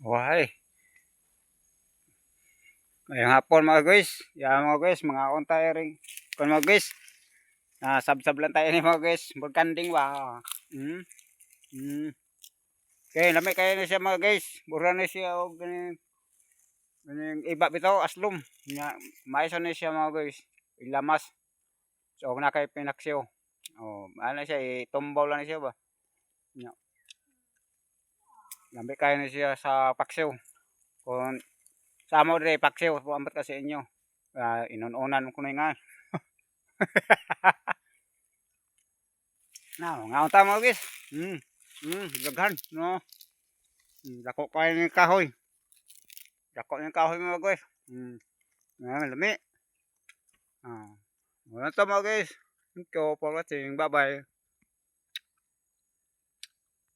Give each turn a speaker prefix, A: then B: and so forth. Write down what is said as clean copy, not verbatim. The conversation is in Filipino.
A: Why? Ngayong hapon mga guys. Yan mga guys, mga on tayo rin. Kung mga guys, sab-sab lang tayo ni mga guys. Burkanding ba? Hmm? Hmm. Okay, lamig kayo na siya mga guys. Bura na siya o ganing iba bitaw aslom. Maiso na siya mga guys. Ilamas. So na kay pinaksiw. Oh, ano siya, itumbaw lang siya ba? Yeah. Lamig kayo na siya sa paksiw. Kung sa amo dire paksiw, amot kasi inyo. Inununan ko na nga. Ngaon ta mga guys. Daghan, no. Dako kayo ng kahoy. Dako ng kahoy mga guys. Lami. Wala to mga guys. Thank you for watching. Bye bye.